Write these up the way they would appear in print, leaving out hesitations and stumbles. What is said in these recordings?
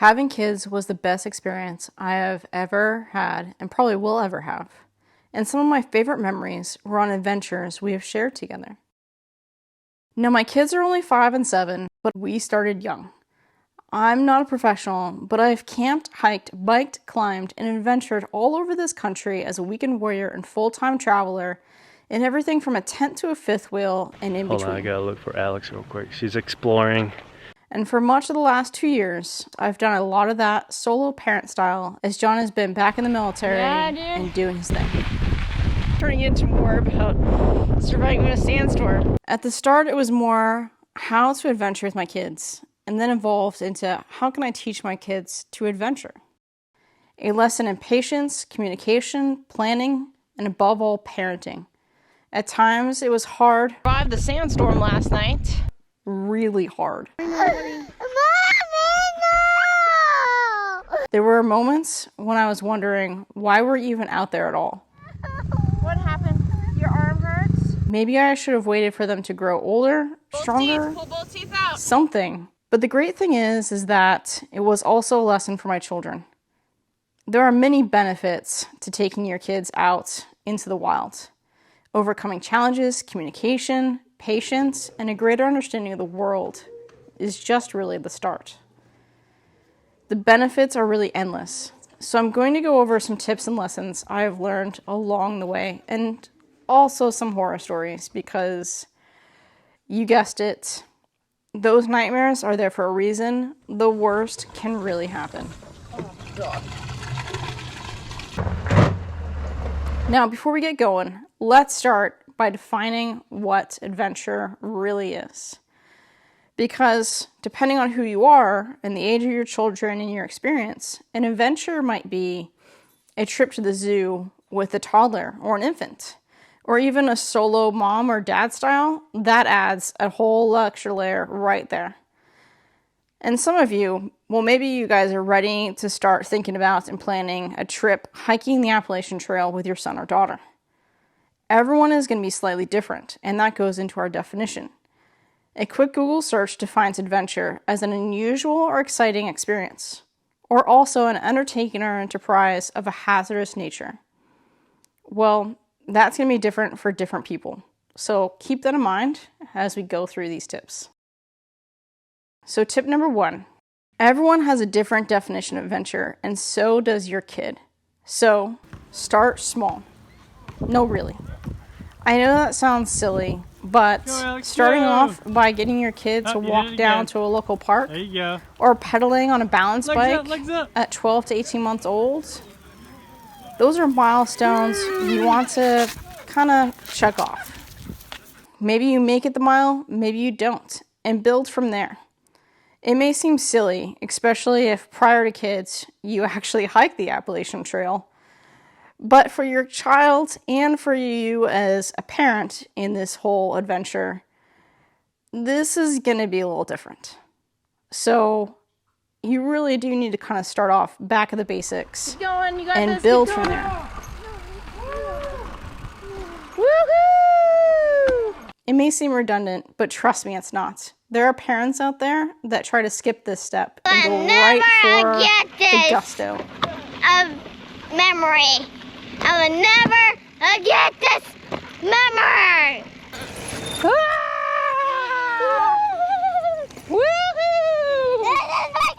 Having kids was the best experience I have ever had and probably will ever have. And some of my favorite memories were on adventures we have shared together. Now, my kids are only 5 and 7, but we started young. I'm not a professional, but I've camped, hiked, biked, climbed, and adventured all over this country as a weekend warrior and full-time traveler in everything from a tent to a fifth wheel and in between. Hold on, I gotta look for Alex real quick. She's exploring. And for much of the last 2 years, I've done a lot of that solo parent style as John has been back in the military and doing his thing. Turning into more about surviving a sandstorm. At the start, it was more how to adventure with my kids, and then evolved into how can I teach my kids to adventure? A lesson in patience, communication, planning, and above all, parenting. At times, it was hard. Survived the sandstorm last night. Really hard. Mommy, no! There were moments when I was wondering why we're even out there at all. What happened? Your arm hurts? Maybe I should have waited for them to grow older, stronger, Pull both teeth out. something. But the great thing is that it was also a lesson for my children. There are many benefits to taking your kids out into the wild. Overcoming challenges, communication, patience, and a greater understanding of the world is just really the start. The benefits are really endless. So I'm going to go over some tips and lessons I have learned along the way, and also some horror stories, because you guessed it, those nightmares are there for a reason. The worst can really happen. Oh, God. Now, before we get going, let's start by defining what adventure really is. Because depending on who you are and the age of your children and your experience, an adventure might be a trip to the zoo with a toddler or an infant, or even a solo mom or dad style. That adds a whole extra layer right there. And some of you, well, maybe you guys are ready to start thinking about and planning a trip hiking the Appalachian Trail with your son or daughter. Everyone is going to be slightly different, and that goes into our definition. A quick Google search defines adventure as an unusual or exciting experience, or also an undertaking or enterprise of a hazardous nature. Well, that's going to be different for different people, so keep that in mind as we go through these tips. So tip number 1, everyone has a different definition of adventure, and so does your kid. So start small. No, really. I know that sounds silly, but starting off by getting your kid to walk down to a local park, There you go. or pedaling on a balance bike up. at 12 to 18 months old, those are milestones you want to kind of check off. Maybe you make it the mile, maybe you don't, and build from there. It may seem silly, especially if prior to kids, you actually hike the Appalachian Trail. But for your child and for you as a parent in this whole adventure, this is going to be a little different. So you really do need to kind of start off back at the basics and build from there. Woohoo! It may seem redundant, but trust me, it's not. There are parents out there that try to skip this step and go right for the gusto. Of memory. I will never forget this memory. Woohoo! This is my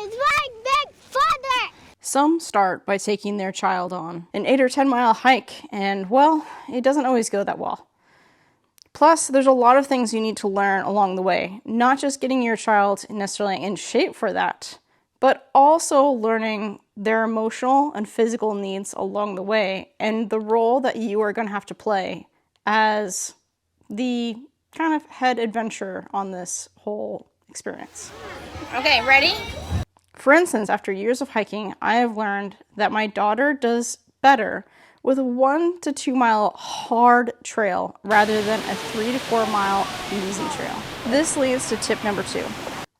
it's my big father. Some start by taking their child on an 8 or 10 mile hike, and well, it doesn't always go that well. Plus, there's a lot of things you need to learn along the way, not just getting your child necessarily in shape for that, but also learning their emotional and physical needs along the way, and the role that you are going to have to play as the kind of head adventurer on this whole experience. Okay, ready? For instance, after years of hiking, I have learned that my daughter does better with a 1 to 2 mile hard trail rather than a 3 to 4 mile easy trail. This leads to tip number 2.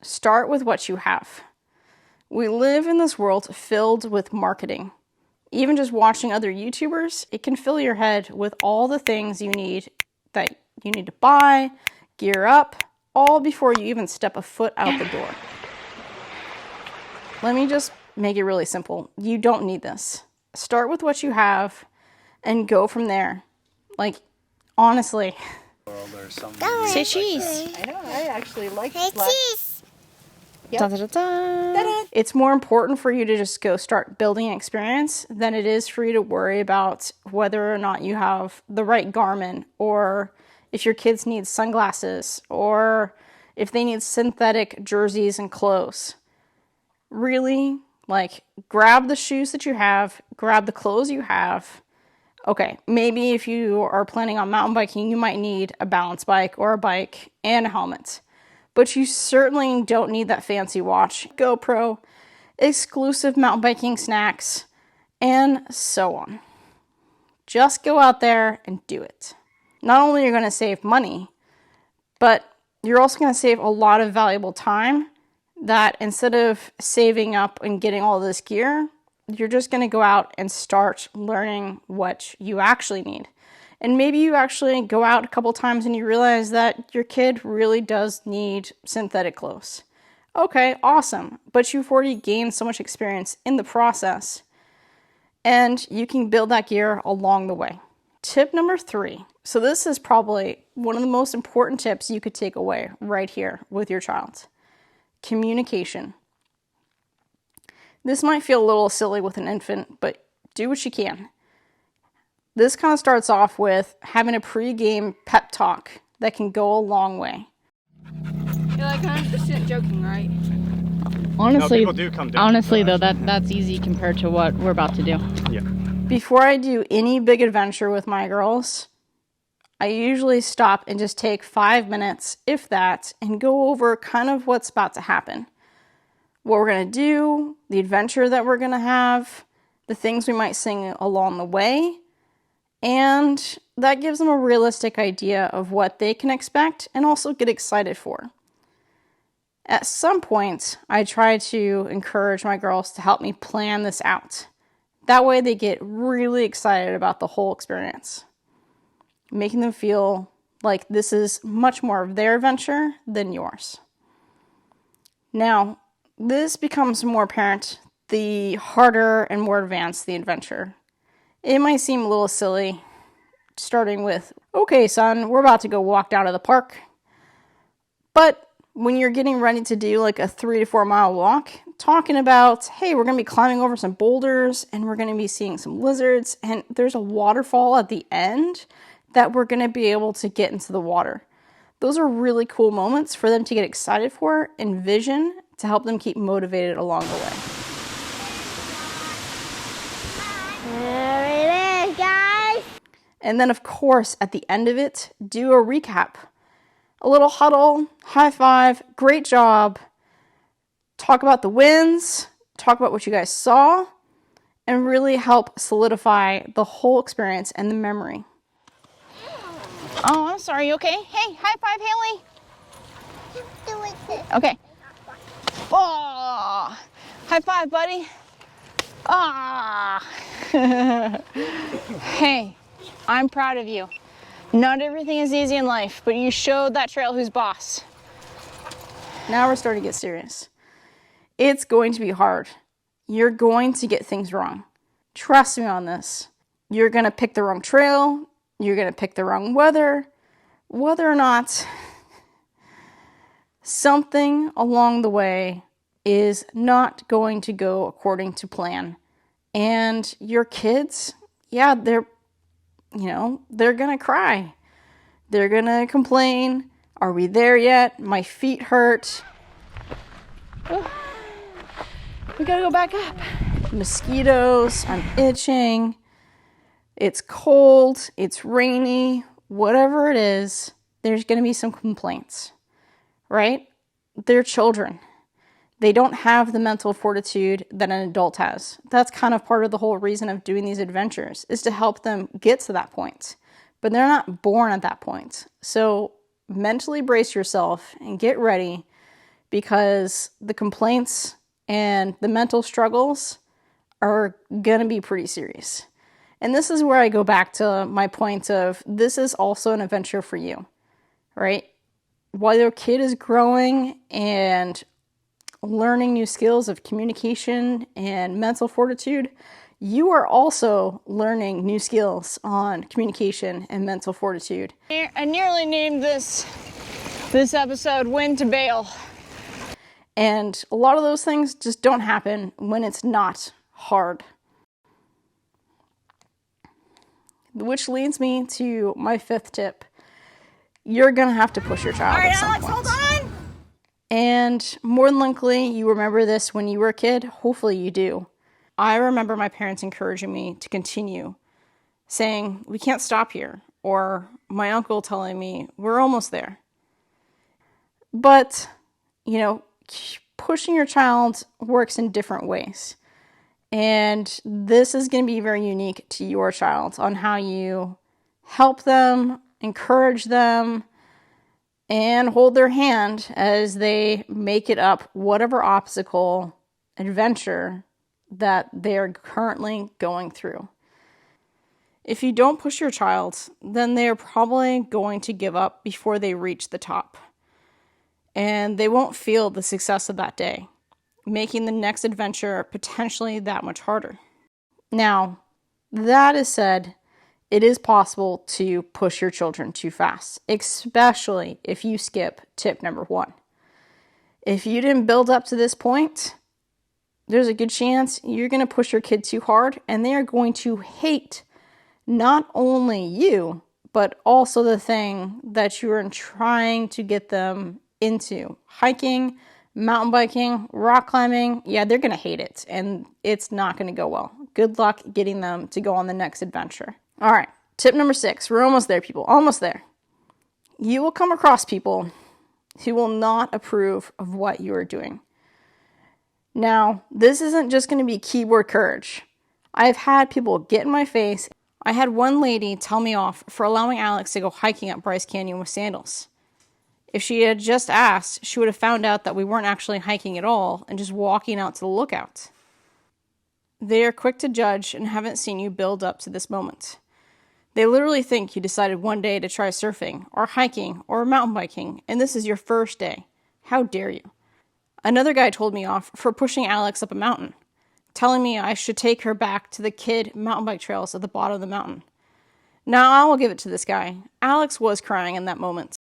Start with what you have. We live in this world filled with marketing. Even just watching other YouTubers, it can fill your head with all the things you need that you need to buy, gear up, all before you even step a foot out the door. let me just make it really simple. You don't need this. Start with what you have and go from there. Like, honestly. Say cheese. I know, I actually like Hey, cheese. Da, da, da, da. It's more important for you to just go start building an experience than it is for you to worry about whether or not you have the right garment, or if your kids need sunglasses, or if they need synthetic jerseys and clothes. Really, like, grab the shoes that you have, grab the clothes you have. Okay, maybe if you are planning on mountain biking, you might need a balance bike or a bike and a helmet. But you certainly don't need that fancy watch, GoPro, exclusive mountain biking snacks, and so on. Just go out there and do it. Not only are you going to save money, but you're also going to save a lot of valuable time that instead of saving up and getting all this gear, you're just going to go out and start learning what you actually need. And maybe you actually go out a couple times and you realize that your kid really does need synthetic clothes. Okay, awesome. But you've already gained so much experience in the process, and you can build that gear along the way. Tip number 3. So this is probably one of the most important tips you could take away right here with your child. Communication. This might feel a little silly with an infant, but do what you can. This kind of starts off with having a pre-game pep talk that can go a long way. You're like 100% joking, right? Honestly, people do come down. Honestly, though, that's easy compared to what we're about to do. Yeah. Before I do any big adventure with my girls, I usually stop and just take 5 minutes, if that, and go over kind of what's about to happen. What we're going to do, the adventure that we're going to have, the things we might sing along the way, and that gives them a realistic idea of what they can expect and also get excited for. At some point, I try to encourage my girls to help me plan this out. That way they get really excited about the whole experience, making them feel like this is much more of their adventure than yours. Now, this becomes more apparent the harder and more advanced the adventure. It might seem a little silly, starting with, okay, son, we're about to go walk down to the park. But when you're getting ready to do like a 3 to 4 mile walk, talking about, hey, we're going to be climbing over some boulders and we're going to be seeing some lizards and there's a waterfall at the end that we're going to be able to get into the water. Those are really cool moments for them to get excited for and vision to help them keep motivated along the way. There it is, guys. And then, of course, at the end of it, do a recap. A little huddle, high five, great job. Talk about the wins, talk about what you guys saw, and really help solidify the whole experience and the memory. Oh, I'm sorry. You okay? Hey, high five, Haley. Just do it this. Okay. Oh, high five, buddy. Ah. Hey, I'm proud of you. Not everything is easy in life, but you showed that trail who's boss. Now we're starting to get serious. It's going to be hard. You're going to get things wrong. Trust me on this. You're going to pick the wrong trail. You're going to pick the wrong weather. Whether or not something along the way is not going to go according to plan. And your kids, yeah, they're going to cry. They're going to complain. Are we there yet? My feet hurt. Oh, we gotta go back up. Mosquitoes, I'm itching. It's cold, it's rainy, whatever it is, there's going to be some complaints, right? They're children. They don't have the mental fortitude that an adult has. That's kind of part of the whole reason of doing these adventures, is to help them get to that point. But they're not born at that point. So mentally brace yourself and get ready, because the complaints and the mental struggles are going to be pretty serious. And this is where I go back to my point of, this is also an adventure for you, right? While your kid is growing and learning new skills of communication and mental fortitude, you are also learning new skills on communication and mental fortitude. I nearly named this episode When to Bail. And a lot of those things just don't happen when it's not hard. Which leads me to my fifth tip. You're going to have to push your child at some point. Alex, hold on! And more than likely, you remember this when you were a kid. Hopefully you do. I remember my parents encouraging me to continue, saying, we can't stop here. Or my uncle telling me, we're almost there. But, pushing your child works in different ways. And this is going to be very unique to your child on how you help them, encourage them, and hold their hand as they make it up whatever obstacle, adventure that they're currently going through. If you don't push your child, then they're probably going to give up before they reach the top. And they won't feel the success of that day, making the next adventure potentially that much harder. Now, that is said, it is possible to push your children too fast, especially if you skip tip number 1. If you didn't build up to this point, there's a good chance you're going to push your kid too hard, and they are going to hate not only you, but also the thing that you are trying to get them into. Hiking, mountain biking, rock climbing, yeah, they're going to hate it, and it's not going to go well. Good luck getting them to go on the next adventure. All right, tip number 6. We're almost there, people. Almost there. You will come across people who will not approve of what you are doing. Now, this isn't just going to be keyboard courage. I've had people get in my face. I had one lady tell me off for allowing Alex to go hiking up Bryce Canyon with sandals. If she had just asked, she would have found out that we weren't actually hiking at all and just walking out to the lookout. They are quick to judge and haven't seen you build up to this moment. They literally think you decided one day to try surfing or hiking or mountain biking, and this is your first day. How dare you? Another guy told me off for pushing Alex up a mountain, telling me I should take her back to the kid mountain bike trails at the bottom of the mountain. Now, I will give it to this guy. Alex was crying in that moment.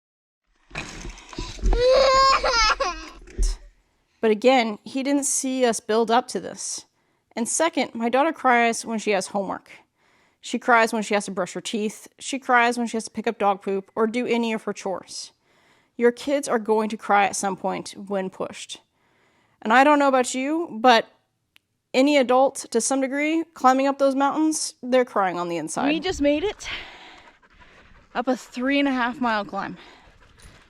But again, he didn't see us build up to this. And second, my daughter cries when she has homework. She cries when she has to brush her teeth. She cries when she has to pick up dog poop or do any of her chores. Your kids are going to cry at some point when pushed. And I don't know about you, but any adult, to some degree, climbing up those mountains, they're crying on the inside. We just made it up a 3.5-mile climb.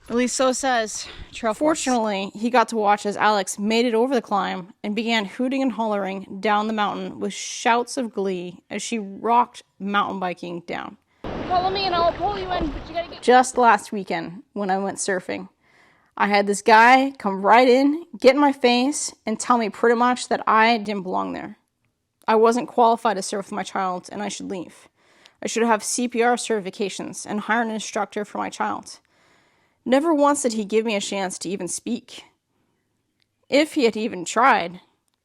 At least so says Trail Force. Fortunately, he got to watch as Alex made it over the climb and began hooting and hollering down the mountain with shouts of glee as she rocked mountain biking down. Follow me and I'll pull you in, but you gotta get... Just last weekend, when I went surfing, I had this guy come right in, get in my face, and tell me pretty much that I didn't belong there. I wasn't qualified to surf with my child, and I should leave. I should have CPR certifications and hire an instructor for my child. Never once did he give me a chance to even speak. If he had even tried,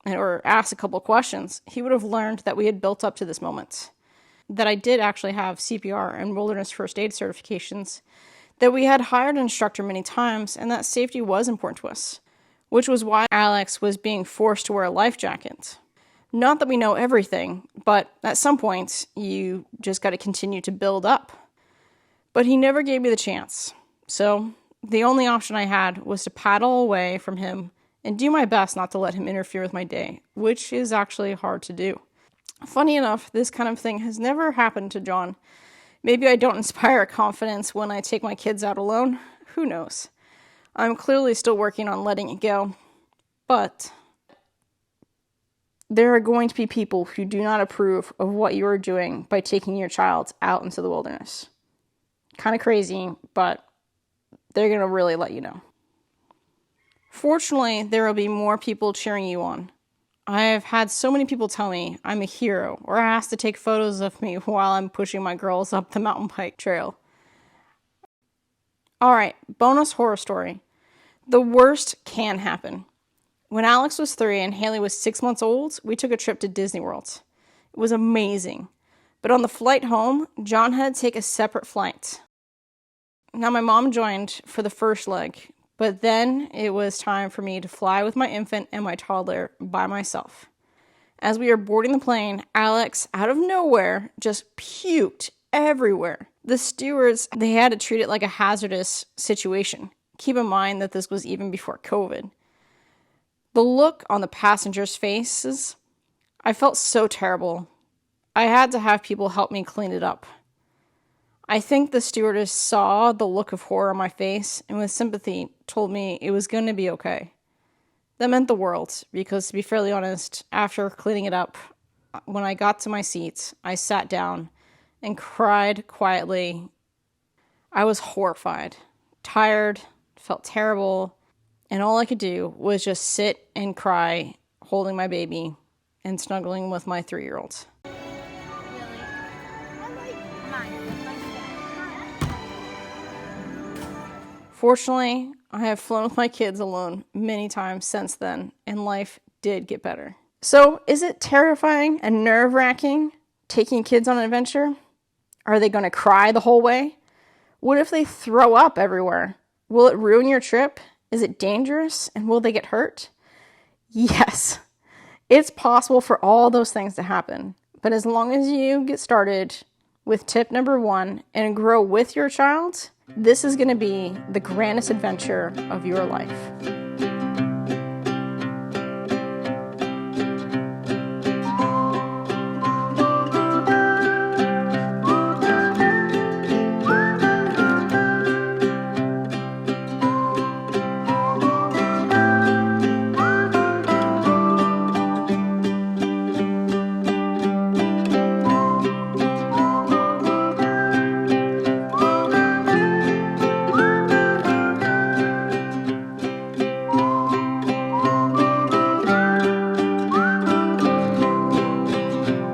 or asked a couple questions, he would have learned that we had built up to this moment. That I did actually have CPR and wilderness first aid certifications, that we had hired an instructor many times, and that safety was important to us, which was why Alex was being forced to wear a life jacket. Not that we know everything, but at some point, you just got to continue to build up. But he never gave me the chance. So the only option I had was to paddle away from him and do my best not to let him interfere with my day, which is actually hard to do. Funny enough, this kind of thing has never happened to John. Maybe I don't inspire confidence when I take my kids out alone. Who knows? I'm clearly still working on letting it go. But there are going to be people who do not approve of what you are doing by taking your child out into the wilderness. Kind of crazy, but they're going to really let you know. Fortunately, there will be more people cheering you on. I have had so many people tell me I'm a hero or asked to take photos of me while I'm pushing my girls up the mountain bike trail. Alright, bonus horror story. The worst can happen. When Alex was 3 and Haley was 6 months old, we took a trip to Disney World. It was amazing. But on the flight home, John had to take a separate flight. Now my mom joined for the first leg, but then it was time for me to fly with my infant and my toddler by myself. As we were boarding the plane, Alex, out of nowhere, just puked everywhere. The stewards, they had to treat it like a hazardous situation. Keep in mind that this was even before COVID. The look on the passengers' faces, I felt so terrible. I had to have people help me clean it up. I think the stewardess saw the look of horror on my face and with sympathy told me it was going to be okay. That meant the world because, to be fairly honest, after cleaning it up, when I got to my seat, I sat down and cried quietly. I was horrified, tired, felt terrible, and all I could do was just sit and cry, holding my baby and snuggling with my 3-year-old. Fortunately, I have flown with my kids alone many times since then, and life did get better. So, is it terrifying and nerve-wracking taking kids on an adventure? Are they going to cry the whole way? What if they throw up everywhere? Will it ruin your trip? Is it dangerous? And will they get hurt? Yes, it's possible for all those things to happen. But as long as you get started with tip number 1 and grow with your child, this is going to be the grandest adventure of your life.